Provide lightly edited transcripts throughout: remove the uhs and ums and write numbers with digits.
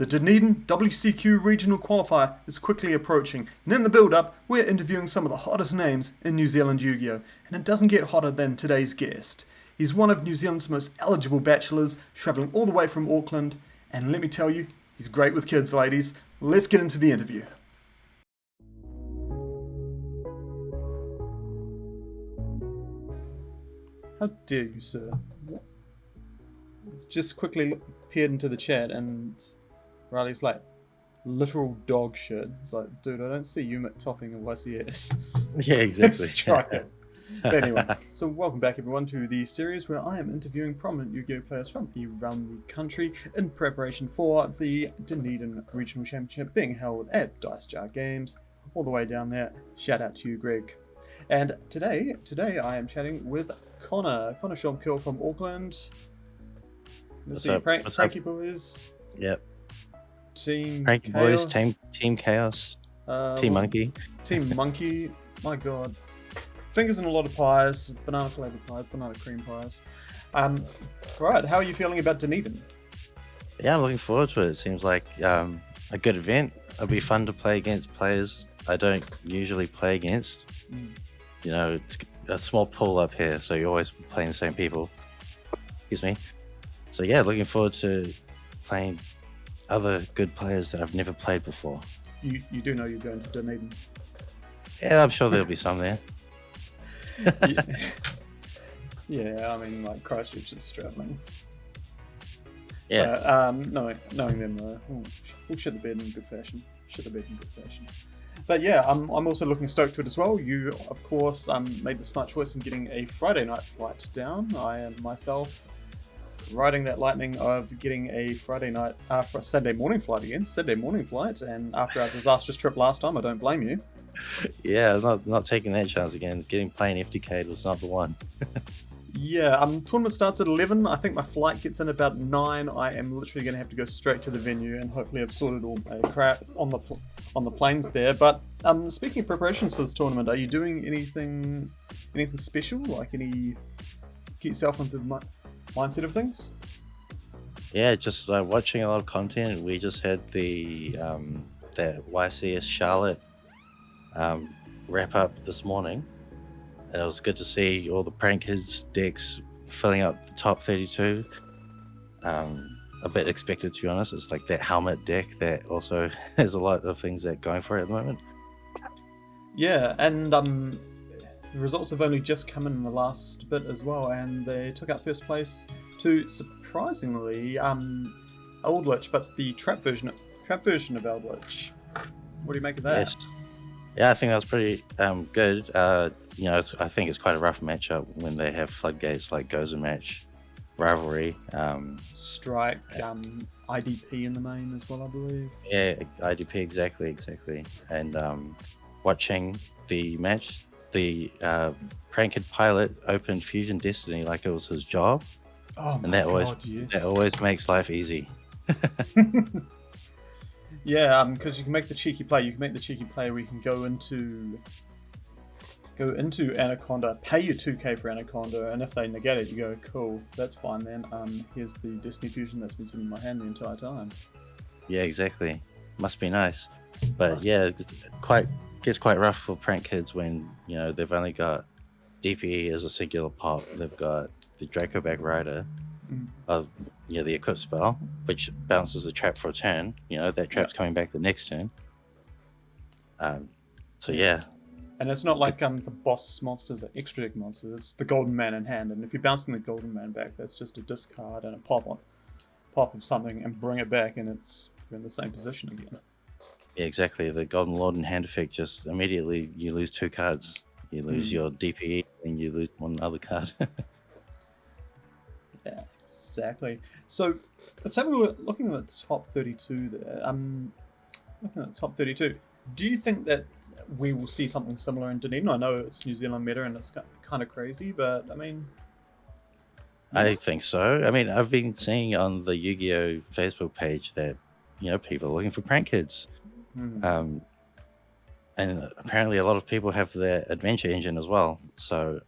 The Dunedin WCQ Regional Qualifier is quickly approaching, and in the build-up, we're interviewing some of the hottest names in New Zealand Yu-Gi-Oh! And it doesn't get hotter than today's guest. He's one of New Zealand's most eligible bachelors, travelling all the way from Auckland, and let me tell you, he's great with kids, ladies. Let's get into the interview. How dare you, sir? Just quickly peered into the chat and Riley's like, literal dog shit. It's like, dude, I don't see you topping a YCS. Yeah, exactly. Striker. But anyway, so welcome back everyone to the series where I am interviewing prominent Yu-Gi-Oh! Players from around the country in preparation for the Dunedin Regional Championship being held at Dice Jar Games, all the way down there. Shout out to you, Greg. And today I am chatting with Connor Schaumkell from Auckland. Let's see, Pranky Boys. Yep. Team Pranky Chaos. Boys, Team Chaos, Team Monkey. Team Monkey. My god. Fingers in a lot of pies, banana flavoured pies, banana cream pies. Right, how are you feeling about Dunedin? Yeah, I'm looking forward to it. It seems like a good event. It'll be fun to play against players I don't usually play against. You know, it's a small pool up here, so you're always playing the same people. Excuse me. So yeah, looking forward to playing other good players that I've never played before. You do know you're going to Dunedin? Yeah, I'm sure there'll be some there. Yeah, I mean, like, Christchurch is struggling. Yeah. Knowing them, we'll shit the bed in good fashion. But yeah, I'm also looking stoked to it as well. You, of course, made the smart choice in getting a Friday night flight down. I am myself riding that lightning of getting a Saturday morning flight again. And after our disastrous trip last time, I don't blame you. Yeah, not taking that chance again. Getting plain FTK'd was not the one. Yeah, tournament starts at 11. I think my flight gets in about 9. I am literally going to have to go straight to the venue, and hopefully I've sorted all my crap on the planes there. But speaking of preparations for this tournament, are you doing anything special? Like get yourself into the mindset of things? Yeah, just watching a lot of content. We just had the YCS Charlotte wrap up this morning, and it was good to see all the prank kids decks filling up the top 32. A bit expected, to be honest. It's like that helmet deck that also has a lot of things that are going for it at the moment. Yeah, and the results have only just come in the last bit as well, and they took out first place to, surprisingly, Old but the trap version of Eldritch. What do you make of that? Yes. Yeah, I think that was pretty good. I think it's quite a rough matchup when they have floodgates like Goes and Match, Rivalry. Strike, IDP in the main as well, I believe. Yeah, IDP, exactly. And watching the match, the Pranked Pilot opened Fusion Destiny like it was his job. Oh my and that god, yes. That always makes life easy. Yeah, because you can make the cheeky play. You can make the cheeky play where you can go into Anaconda, pay your 2k for Anaconda, and if they negate it, you go, cool, that's fine then. Here's the Destiny Fusion that's been sitting in my hand the entire time. Yeah, exactly. Must be nice. But it gets quite rough for prank kids when they've only got DPE as a singular pop. They've got the Draco Back Rider. The equip spell, which bounces the trap for a turn. That trap's coming back the next turn. Yeah. And it's not like the boss monsters are extra deck monsters. It's the Golden Man in hand, and if you're bouncing the Golden Man back, that's just a discard and a pop of something and bring it back, and you're in the same position again. Yeah, exactly. The Golden Lord in hand effect, just immediately you lose 2 cards. You lose your DPE and you lose one other card. Yeah, exactly. So let's have a look. Looking at the top 32 there. Looking at the top 32. Do you think that we will see something similar in Dunedin? I know it's New Zealand meta and it's kind of crazy, but I mean... I think so. I mean, I've been seeing on the Yu-Gi-Oh! Facebook page that, people are looking for prank kids. And apparently a lot of people have their adventure engine as well. So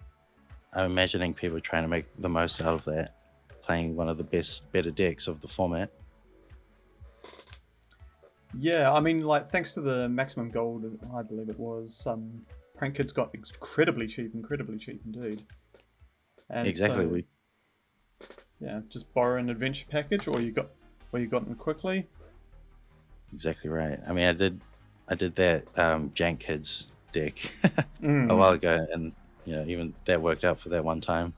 I'm imagining people trying to make the most out of that, playing one of the better decks of the format. Yeah, I mean, like, thanks to the maximum gold, I believe it was, prank kids got incredibly cheap indeed. And Exactly. so, yeah, just borrow an adventure package, or you got them quickly. Exactly right. I mean, I did that Jank Kids deck a while Mm. ago, and even that worked out for that one time.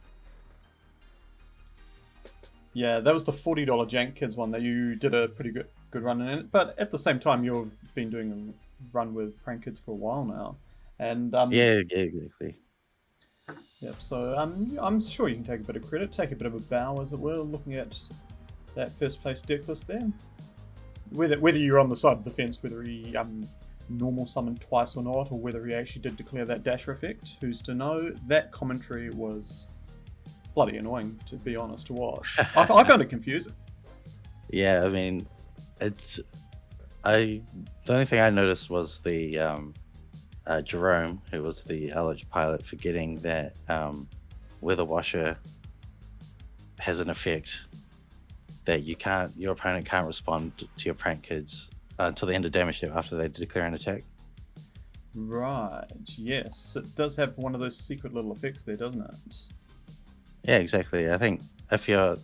Yeah, that was the $40 Jank Kids one that you did a pretty good run in it. But at the same time, you've been doing a run with prank kids for a while now, and Yeah, exactly. yep. So I'm sure you can take a bit of credit, take a bit of a bow, as it were, looking at that first place deck list there. Whether you're on the side of the fence, whether he normal summoned twice or not, or whether he actually did declare that dasher effect, who's to know? That commentary was bloody annoying, to be honest, to watch. I found it confusing. Yeah, I mean, it's the only thing I noticed was the Jerome, who was the Eldritch pilot, forgetting that Weather Washer has an effect that your opponent can't respond to your prank kids until the end of damage step after they declare an attack. Right, yes. It does have one of those secret little effects there, doesn't it? Yeah, exactly. I think if you're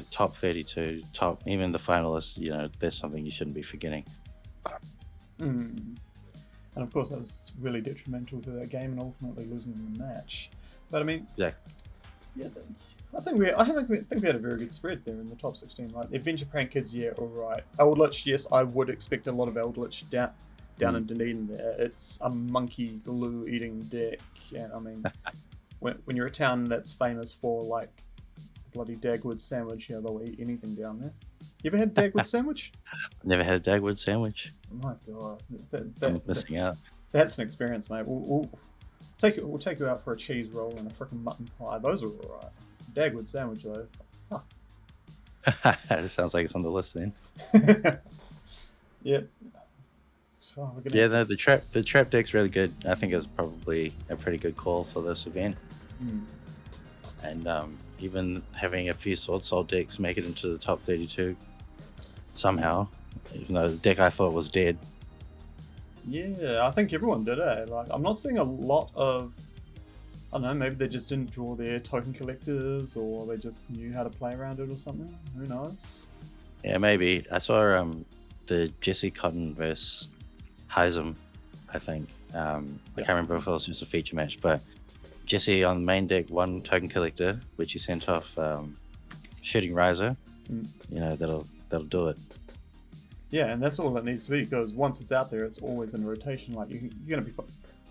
top 32, top even the finalists, there's something you shouldn't be forgetting. Mm. And of course, that was really detrimental to that game and ultimately losing the match. But I mean, Exactly. yeah, I think we had a very good spread there in the top 16. Like the Adventure Prank Kids, yeah, all right. Eldritch, yes, I would expect a lot of Eldritch down in Dunedin. There, it's a monkey glue eating deck, and I mean, when you're a town that's famous for like the bloody Dagwood sandwich, they'll eat anything down there. You ever had Dagwood sandwich? Never had a Dagwood sandwich. Oh my god, I'm missing out. that's an experience, mate. We'll take you out for a cheese roll and a freaking mutton pie. Those are alright. Dagwood sandwich though, fuck. It sounds like it's on the list then. Yep. So Yeah, no, the trap deck's really good. I think it's probably a pretty good call for this event. Hmm. And even having a few Sword Soul decks make it into the top 32 somehow, even though the deck I thought was dead. Yeah, I think everyone did it. Like, I'm not seeing a lot of. I don't know, maybe they just didn't draw their token collectors, or they just knew how to play around it or something. Who knows? Yeah, maybe. I saw the Jesse Cotton versus Heism, I think. I can't remember if it was just a feature match, but Jesse on the main deck, one token collector, which he sent off Shooting Riser. Mm. That'll do it. Yeah, and that's all it needs to be, because once it's out there, it's always in rotation. Like, you're going to be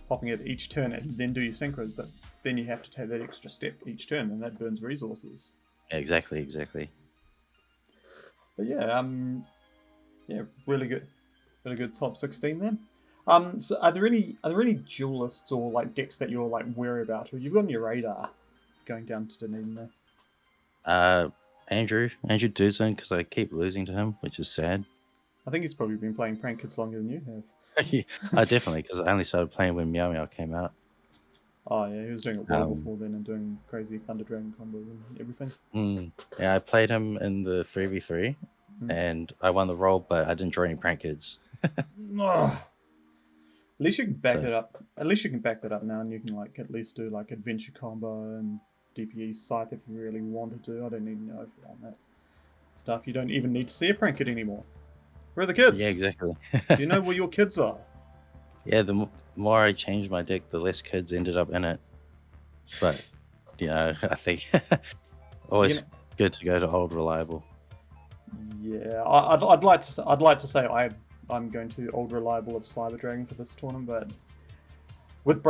popping it each turn and then do your synchros, but then you have to take that extra step each turn, and that burns resources. Yeah, exactly. But yeah, really good top 16 then. So are there any duelists or like decks that you're like wary about, or you've got on your radar going down to Dunedin there? Andrew Duzin, because I keep losing to him, which is sad. I think he's probably been playing prank kids longer than you have. Definitely, because I only started playing when Meow Meow came out. Oh yeah, he was doing it well before then and doing crazy Thunder Dragon combos and everything. Yeah, I played him in the 3v3 and I won the role, but I didn't draw any prank kids. At least you can back that up. At least you can back that up now, and you can like at least do like adventure combo and DPE scythe if you really wanted to. I don't need to know if you're on that stuff. You don't even need to see a prank kid anymore. Where are the kids? Yeah, exactly. Do you know where your kids are? Yeah, the more I changed my deck, the less kids ended up in it. But I think always good to go to old reliable. Yeah, I'd like to say I'm going to old reliable of Cyber Dragon for this tournament, but with the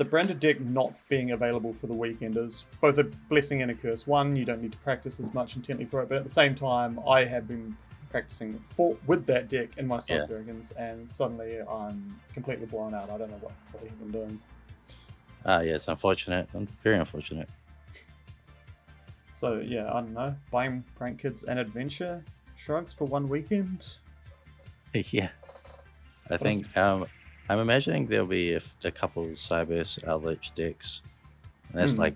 branded deck not being available for the weekend is both a blessing and a curse. One, you don't need to practice as much intently for it, but at the same time, I have been practicing with that deck in my Cyber Dragons, and suddenly I'm completely blown out. I don't know what I've been doing. Yeah, it's unfortunate. Very unfortunate. So yeah, I don't know. Buying Prank Kids and Adventure Shrugs for one weekend. Yeah, I think I'm imagining there'll be a couple Cybers Eldritch decks, and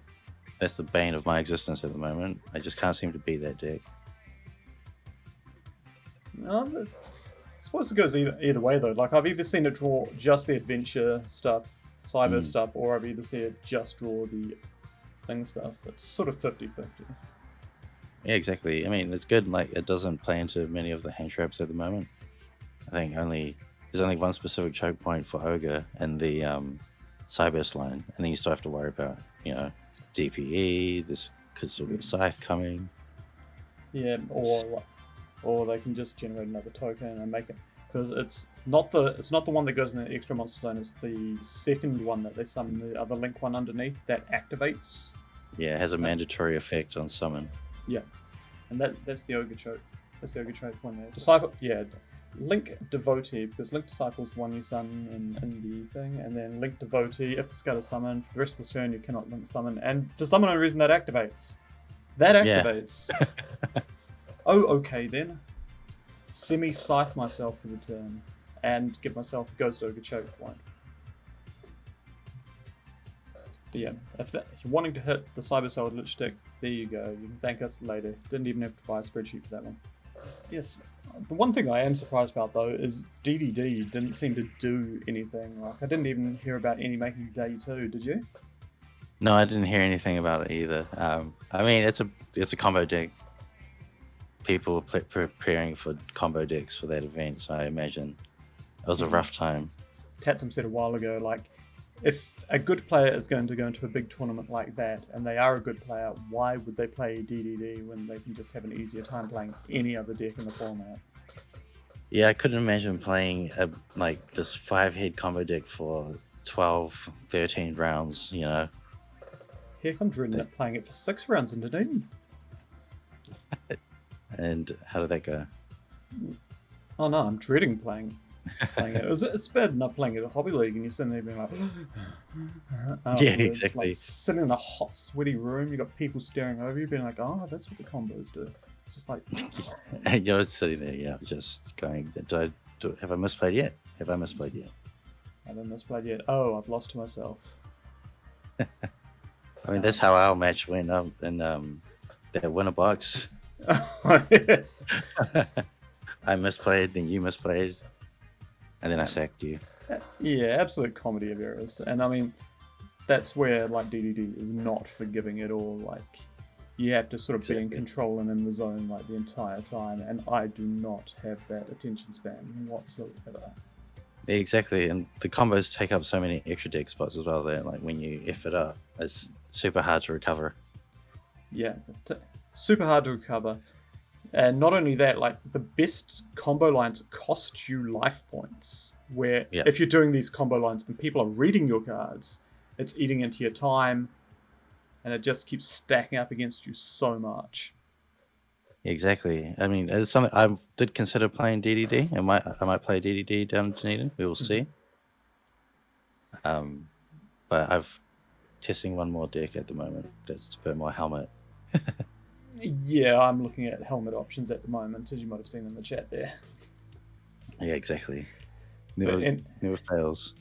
that's the bane of my existence at the moment. I just can't seem to beat that deck. I suppose it goes either way though. Like I've either seen it draw just the adventure stuff, cyber stuff, or I've either seen it just draw the thing stuff. It's sort of 50-50. Yeah, exactly. I mean, it's good. Like, it doesn't play into many of the hand traps at the moment. I think there's only one specific choke point for Ogre in the Cyburst line, and then you still have to worry about, DPE. This could still be a scythe coming. Yeah, or they can just generate another token and make it, because it's not the one that goes in the extra monster zone. It's the second one that they summon, the other link one underneath that activates. Yeah, it has a mandatory effect on summon. Yeah, and that's the Ogre choke. That's the Ogre choke one there. Disciple, yeah, Link Devotee, because Link Disciple is the one you summon in the thing, and then Link Devotee, if the Scud is summoned, for the rest of the turn you cannot Link Summon, and for some unknown reason that activates. That activates. Yeah. Oh, okay then. Semi-scythe myself for the turn, and give myself a Ghost Ogre choke point. But yeah, if you're wanting to hit the Cyber Cell Lich Stick, there you go. You can thank us later. Didn't even have to buy a spreadsheet for that one. Yes. The one thing I am surprised about though is DDD didn't seem to do anything. Like I didn't even hear about any making day 2. Did you? No, I didn't hear anything about it either. I mean, it's a combo deck. People were preparing for combo decks for that event, so I imagine it was a rough time. Tatsum said a while ago, like, if a good player is going to go into a big tournament like that, and they are a good player, why would they play DDD when they can just have an easier time playing any other deck in the format? Yeah, I couldn't imagine playing this 5-head combo deck for 12, 13 rounds, Heck, I'm dreading playing it for 6 rounds in Dunedin. And how did that go? Oh no, I'm dreading playing it. It's bad enough playing it at Hobby League and you're sitting there being like, yeah, exactly. Like sitting in a hot, sweaty room, you got people staring over you, being like, oh, that's what the combos do. It's just like, and you're sitting there, just going, have I misplayed yet? Have I misplayed yet? I haven't misplayed yet. Oh, I've lost to myself. I mean, that's how our match went up in that winner box. Yeah. I misplayed, then you misplayed, and then I sacked you. Yeah, absolute comedy of errors. And I mean, that's where like DDD is not forgiving at all. Like, you have to sort of be in control and in the zone like the entire time, and I do not have that attention span whatsoever. Yeah, exactly, and the combos take up so many extra deck spots as well that like when you F it up, it's super hard to recover. Yeah, super hard to recover. And not only that, like the best combo lines cost you life points. Where if you're doing these combo lines and people are reading your cards, it's eating into your time, and it just keeps stacking up against you so much. Exactly. I mean, it's something I did consider playing DDD. I might play DDD down in Dunedin. We will see. But I've testing one more deck at the moment. That's a bit more helmet. Yeah, I'm looking at helmet options at the moment, as you might have seen in the chat there. Yeah, exactly. Never fails.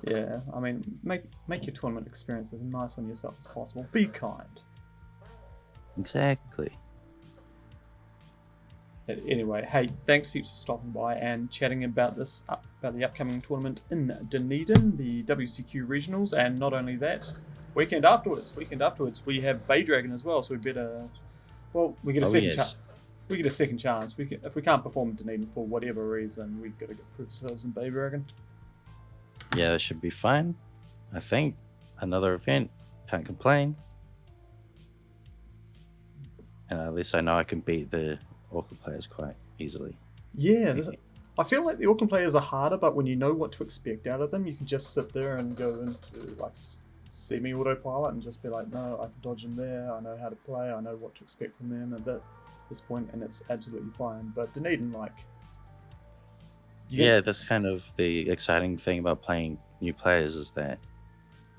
Yeah, I mean, make your tournament experience as nice on yourself as possible. Be kind. Exactly. Anyway, hey, thanks heaps for stopping by and chatting about about the upcoming tournament in Dunedin, the WCQ Regionals, and not only that, weekend afterwards, we have Bay Dragon as well. So we better, we get a second chance. We get a second chance. If we can't perform in Dunedin for whatever reason, we've got to prove ourselves in Bay Dragon. Yeah, that should be fine. I think another event. Can't complain. And at least I know I can beat the Auckland players quite easily. Yeah, I feel like the Auckland players are harder, but when you know what to expect out of them, you can just sit there and go into like semi-autopilot and just be like, no, I can dodge them there, I know how to play, I know what to expect from them at this point, and it's absolutely fine. But Dunedin, like... Yeah, that's kind of the exciting thing about playing new players is that,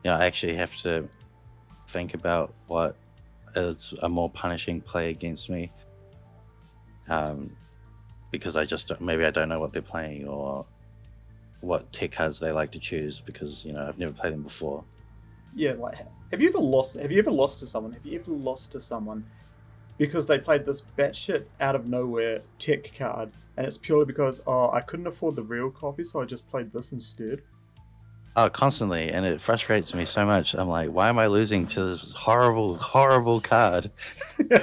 I actually have to think about what is a more punishing play against me. Because maybe I don't know what they're playing or what tech cards they like to choose because, I've never played them before. Yeah, like, have you ever lost to someone because they played this batshit out of nowhere tech card, and it's purely because I couldn't afford the real copy, so I just played this instead. Oh, constantly, and it frustrates me so much. I'm like, why am I losing to this horrible, horrible card?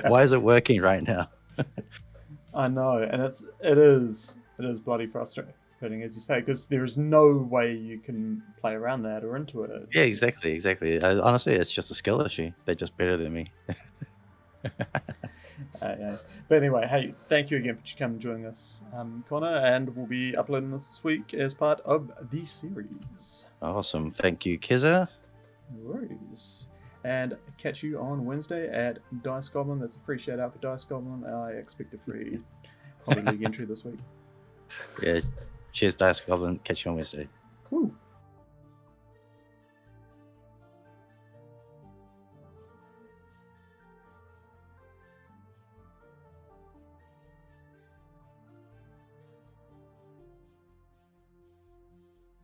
Why is it working right now? I know, and it is bloody frustrating, as you say, because there is no way you can play around that or into it. Yeah, exactly. Honestly, it's just a skill issue. They're just better than me. Yeah. But anyway, hey, thank you again for coming and joining us, Connor, and we'll be uploading this week as part of the series. Awesome. Thank you, Kizza. No worries. And catch you on Wednesday at Dice Goblin. That's a free shout out for Dice Goblin. I expect a free Hobby League entry this week. Yeah. Cheers, Dice Goblin. Catch you on Wednesday. Woo.